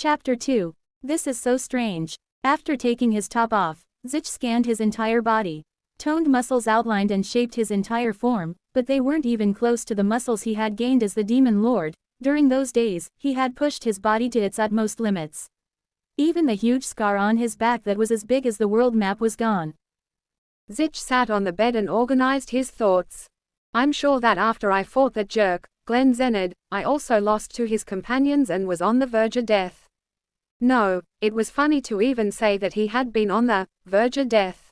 Chapter 2. This is so strange. After taking his top off, Zich scanned his entire body. Toned muscles outlined and shaped his entire form, but they weren't even close to the muscles he had gained as the Demon Lord. During those days, he had pushed his body to its utmost limits. Even the huge scar on his back that was as big as the world map was gone. Zich sat on the bed and organized his thoughts. I'm sure that after I fought that jerk, Glenn Zenard, I also lost to his companions and was on the verge of death. No, it was funny to even say that he had been on the verge of death.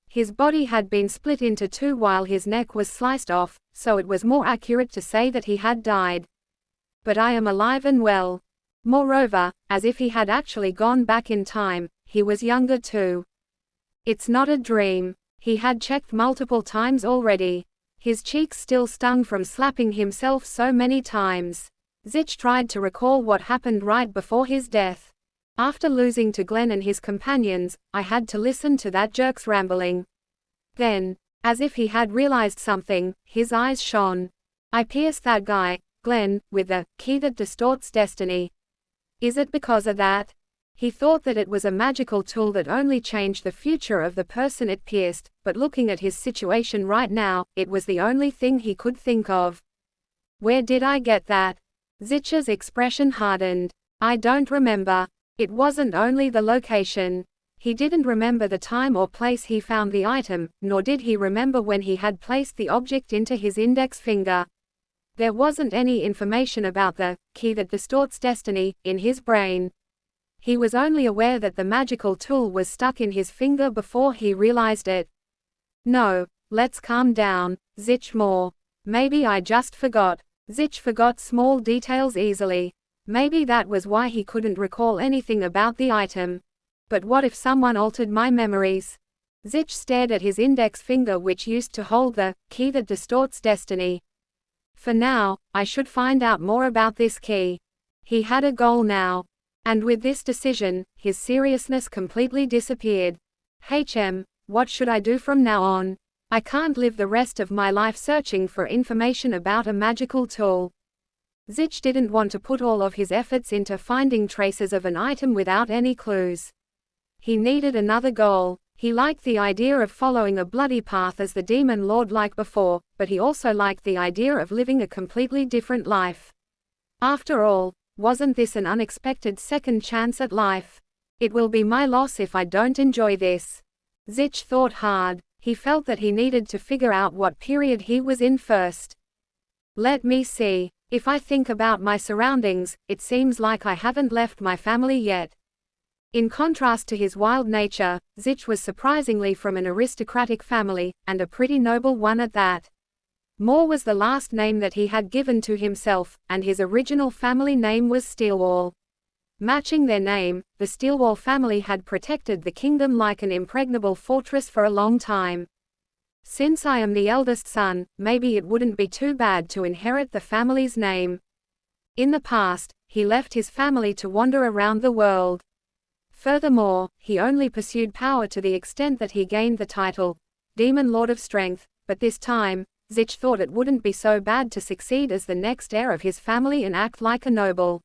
His body had been split into two while his neck was sliced off, so it was more accurate to say that he had died. But I am alive and well. Moreover, as if he had actually gone back in time, he was younger too. It's not a dream. He had checked multiple times already. His cheeks still stung from slapping himself so many times. Zich tried to recall what happened right before his death. After losing to Glenn and his companions, I had to listen to that jerk's rambling. Then, as if he had realized something, his eyes shone. I pierced that guy, Glenn, with the key that distorts destiny. Is it because of that? He thought that it was a magical tool that only changed the future of the person it pierced, but looking at his situation right now, it was the only thing he could think of. Where did I get that? Zich's expression hardened. I don't remember. It wasn't only the location. He didn't remember the time or place he found the item, nor did he remember when he had placed the object into his index finger. There wasn't any information about the key that distorts destiny in his brain. He was only aware that the magical tool was stuck in his finger before he realized it. No, let's calm down, Zich more. Maybe I just forgot. Zich forgot small details easily. Maybe that was why he couldn't recall anything about the item. But what if someone altered my memories? Zich stared at his index finger, which used to hold the key that distorts destiny. For now, I should find out more about this key. He had a goal now. And with this decision, his seriousness completely disappeared. What should I do from now on? I can't live the rest of my life searching for information about a magical tool. Zich didn't want to put all of his efforts into finding traces of an item without any clues. He needed another goal. He liked the idea of following a bloody path as the Demon Lord like before, but he also liked the idea of living a completely different life. After all, wasn't this an unexpected second chance at life? It will be my loss if I don't enjoy this. Zich thought hard. He felt that he needed to figure out what period he was in first. Let me see. If I think about my surroundings, it seems like I haven't left my family yet. In contrast to his wild nature, Zich was surprisingly from an aristocratic family, and a pretty noble one at that. Moore was the last name that he had given to himself, and his original family name was Steelwall. Matching their name, the Steelwall family had protected the kingdom like an impregnable fortress for a long time. Since I am the eldest son, maybe it wouldn't be too bad to inherit the family's name. In the past, he left his family to wander around the world. Furthermore, he only pursued power to the extent that he gained the title, Demon Lord of Strength, but this time, Zich thought it wouldn't be so bad to succeed as the next heir of his family and act like a noble.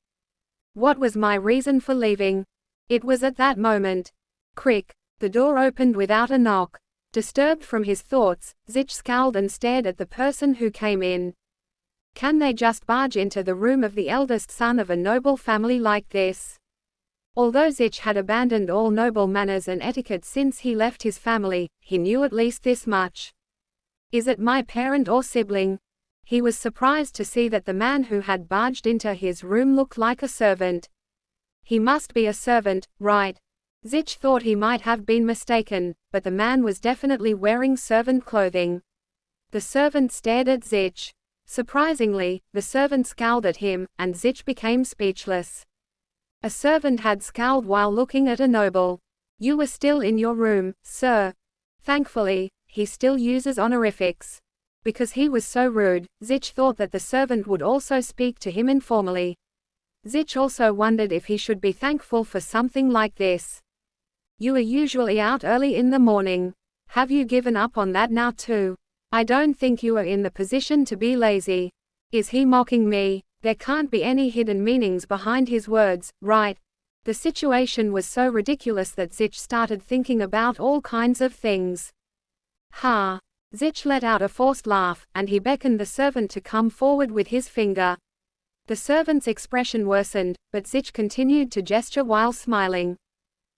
What was my reason for leaving? It was at that moment. Crick. The door opened without a knock. Disturbed from his thoughts, Zich scowled and stared at the person who came in. Can they just barge into the room of the eldest son of a noble family like this? Although Zich had abandoned all noble manners and etiquette since he left his family, he knew at least this much. Is it my parent or sibling? He was surprised to see that the man who had barged into his room looked like a servant. He must be a servant, right? Zich thought he might have been mistaken, but the man was definitely wearing servant clothing. The servant stared at Zich. Surprisingly, the servant scowled at him, and Zich became speechless. A servant had scowled while looking at a noble. You were still in your room, sir. Thankfully, he still uses honorifics. Because he was so rude, Zich thought that the servant would also speak to him informally. Zich also wondered if he should be thankful for something like this. You are usually out early in the morning. Have you given up on that now too? I don't think you are in the position to be lazy. Is he mocking me? There can't be any hidden meanings behind his words, right? The situation was so ridiculous that Zich started thinking about all kinds of things. Ha! Zich let out a forced laugh, and he beckoned the servant to come forward with his finger. The servant's expression worsened, but Zich continued to gesture while smiling.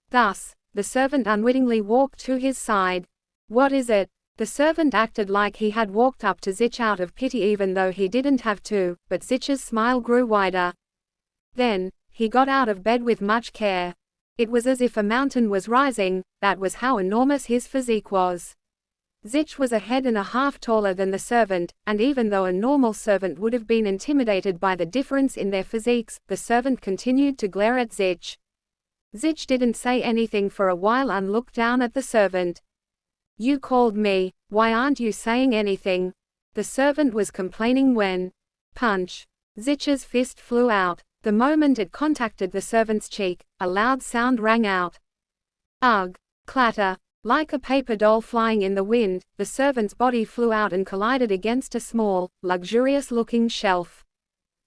Thus, the servant unwittingly walked to his side. What is it? The servant acted like he had walked up to Zich out of pity even though he didn't have to, but Zich's smile grew wider. Then, he got out of bed with much care. It was as if a mountain was rising, that was how enormous his physique was. Zich was a head and a half taller than the servant, and even though a normal servant would have been intimidated by the difference in their physiques, the servant continued to glare at Zich. Zich didn't say anything for a while and looked down at the servant. You called me, why aren't you saying anything? The servant was complaining when. Punch! Zich's fist flew out. The moment it contacted the servant's cheek, a loud sound rang out. Ugh! Clatter! Like a paper doll flying in the wind, the servant's body flew out and collided against a small, luxurious-looking shelf.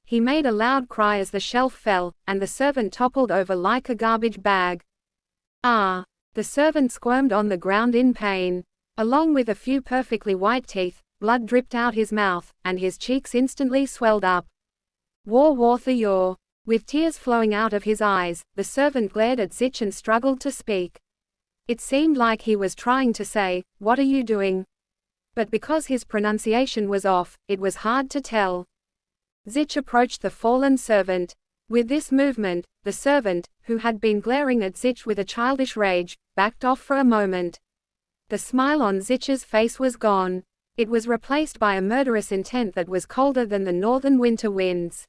He made a loud cry as the shelf fell, and the servant toppled over like a garbage bag. Ah! The servant squirmed on the ground in pain. Along with a few perfectly white teeth, blood dripped out his mouth, and his cheeks instantly swelled up. War the yaw. With tears flowing out of his eyes, the servant glared at Zich and struggled to speak. It seemed like he was trying to say, "What are you doing?" But because his pronunciation was off, it was hard to tell. Zich approached the fallen servant. With this movement, the servant, who had been glaring at Zich with a childish rage, backed off for a moment. The smile on Zich's face was gone. It was replaced by a murderous intent that was colder than the northern winter winds.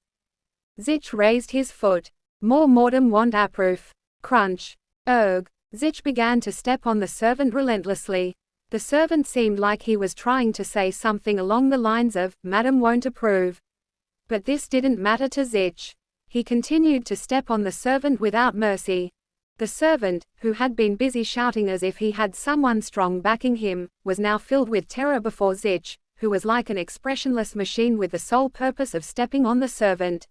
Zich raised his foot. More mortem want approof. Crunch. Erg. Zich began to step on the servant relentlessly. The servant seemed like he was trying to say something along the lines of, "Madam won't approve." But this didn't matter to Zich. He continued to step on the servant without mercy. The servant, who had been busy shouting as if he had someone strong backing him, was now filled with terror before Zich, who was like an expressionless machine with the sole purpose of stepping on the servant.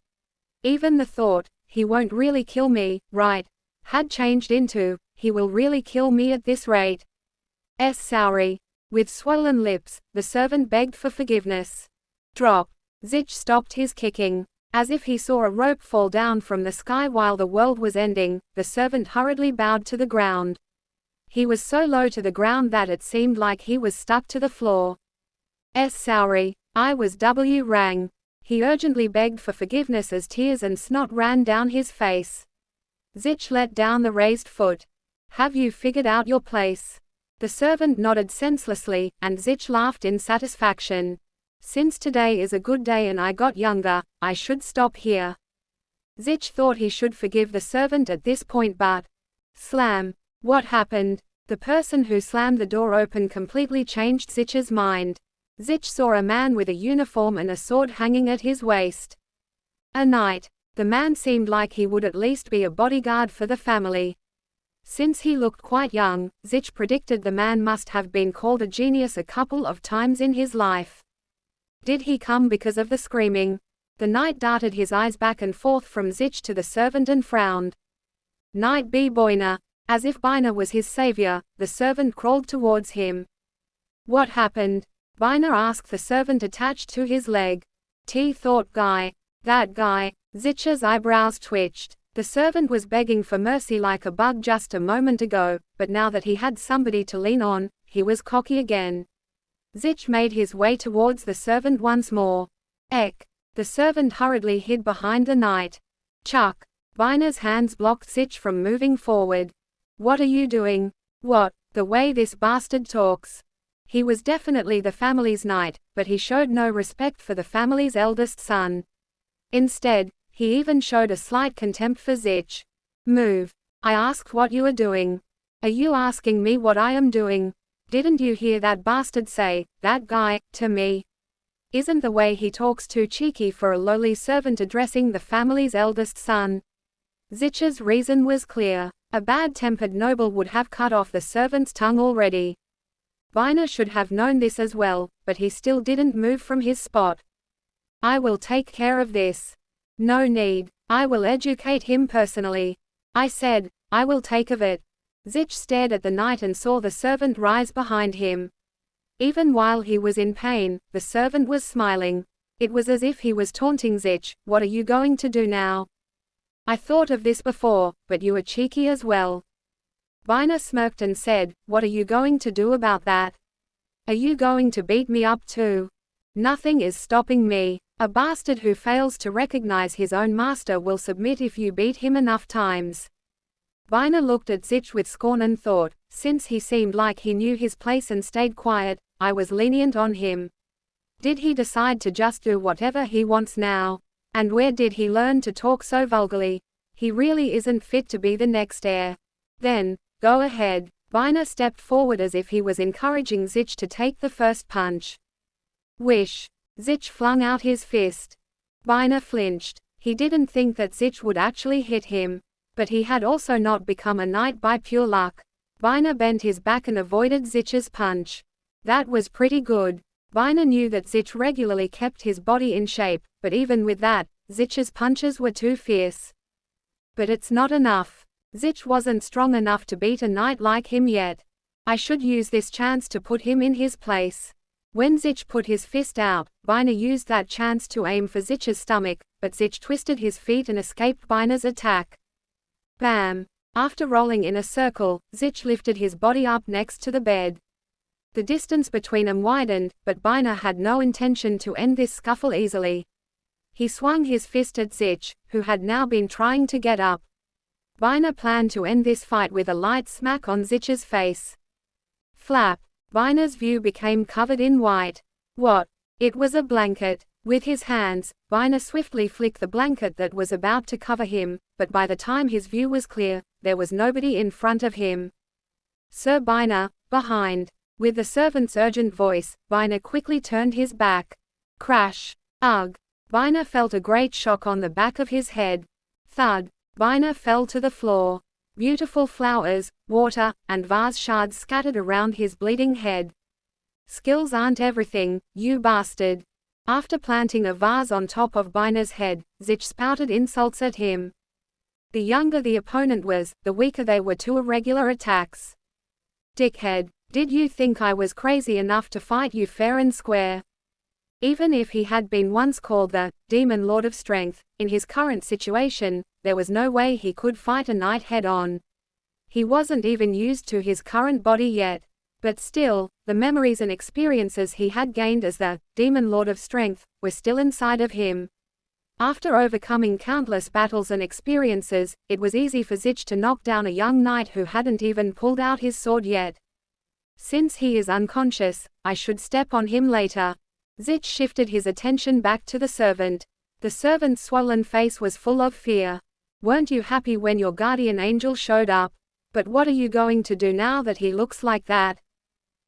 Even the thought, "He won't really kill me, right?" had changed into, "He will really kill me at this rate." Sorry. With swollen lips, the servant begged for forgiveness. Drop. Zich stopped his kicking. As if he saw a rope fall down from the sky while the world was ending, the servant hurriedly bowed to the ground. He was so low to the ground that it seemed like he was stuck to the floor. Sorry. I was rang. He urgently begged for forgiveness as tears and snot ran down his face. Zich let down the raised foot. Have you figured out your place? The servant nodded senselessly, and Zich laughed in satisfaction. Since today is a good day and I got younger, I should stop here. Zich thought he should forgive the servant at this point but. Slam. What happened? The person who slammed the door open completely changed Zich's mind. Zich saw a man with a uniform and a sword hanging at his waist. A knight. The man seemed like he would at least be a bodyguard for the family. Since he looked quite young, Zich predicted the man must have been called a genius a couple of times in his life. Did he come because of the screaming? The knight darted his eyes back and forth from Zich to the servant and frowned. Knight B. Boyner. As if Boyner was his savior, the servant crawled towards him. What happened? Boyner asked the servant attached to his leg. Thought guy. That guy. Zich's eyebrows twitched. The servant was begging for mercy like a bug just a moment ago, but now that he had somebody to lean on, he was cocky again. Zich made his way towards the servant once more. Eck. The servant hurriedly hid behind the knight. Chuck. Boyner's hands blocked Zich from moving forward. What are you doing? What? The way this bastard talks. He was definitely the family's knight, but he showed no respect for the family's eldest son. Instead, he even showed a slight contempt for Zich. Move. I asked what you are doing. Are you asking me what I am doing? Didn't you hear that bastard say, "that guy," to me? Isn't the way he talks too cheeky for a lowly servant addressing the family's eldest son? Zich's reason was clear. A bad-tempered noble would have cut off the servant's tongue already. Boyner should have known this as well, but he still didn't move from his spot. I will take care of this. No need. I will educate him personally. I said, I will take of it. Zich stared at the knight and saw the servant rise behind him. Even while he was in pain, the servant was smiling. It was as if he was taunting Zich. What are you going to do now? I thought of this before, but you are cheeky as well. Bina smirked and said, what are you going to do about that? Are you going to beat me up too? Nothing is stopping me. A bastard who fails to recognize his own master will submit if you beat him enough times. Bina looked at Zich with scorn and thought, since he seemed like he knew his place and stayed quiet, I was lenient on him. Did he decide to just do whatever he wants now? And where did he learn to talk so vulgarly? He really isn't fit to be the next heir. Then, go ahead. Bina stepped forward as if he was encouraging Zich to take the first punch. Wish. Zich flung out his fist. Bina flinched. He didn't think that Zich would actually hit him. But he had also not become a knight by pure luck. Bina bent his back and avoided Zich's punch. That was pretty good. Bina knew that Zich regularly kept his body in shape, but even with that, Zich's punches were too fierce. But it's not enough. Zich wasn't strong enough to beat a knight like him yet. I should use this chance to put him in his place. When Zich put his fist out, Bina used that chance to aim for Zich's stomach, but Zich twisted his feet and escaped Bina's attack. Bam! After rolling in a circle, Zich lifted his body up next to the bed. The distance between them widened, but Bina had no intention to end this scuffle easily. He swung his fist at Zich, who had now been trying to get up. Bina planned to end this fight with a light smack on Zich's face. Flap! Bina's view became covered in white. What? It was a blanket. With his hands, Bina swiftly flicked the blanket that was about to cover him, but by the time his view was clear, there was nobody in front of him. Sir Bina, behind. With the servant's urgent voice, Bina quickly turned his back. Crash! Ugh! Bina felt a great shock on the back of his head. Thud! Bina fell to the floor. Beautiful flowers, water, and vase shards scattered around his bleeding head. Skills aren't everything, you bastard. After planting a vase on top of Bina's head, Zich spouted insults at him. The younger the opponent was, the weaker they were to irregular attacks. Dickhead, did you think I was crazy enough to fight you fair and square? Even if he had been once called the Demon Lord of Strength, in his current situation, there was no way he could fight a knight head-on. He wasn't even used to his current body yet. But still, the memories and experiences he had gained as the Demon Lord of Strength were still inside of him. After overcoming countless battles and experiences, it was easy for Zich to knock down a young knight who hadn't even pulled out his sword yet. Since he is unconscious, I should step on him later. Zich shifted his attention back to the servant. The servant's swollen face was full of fear. Weren't you happy when your guardian angel showed up? But what are you going to do now that he looks like that?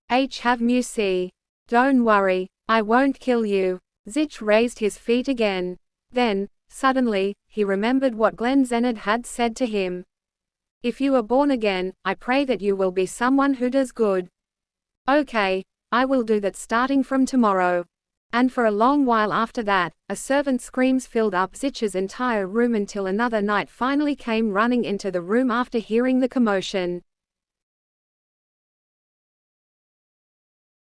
Have you see? Don't worry, I won't kill you. Zich raised his feet again. Then, suddenly, he remembered what Glenzened had said to him. If you are born again, I pray that you will be someone who does good. Okay, I will do that starting from tomorrow. And for a long while after that, a servant's screams filled up Zich's entire room until another knight finally came running into the room after hearing the commotion.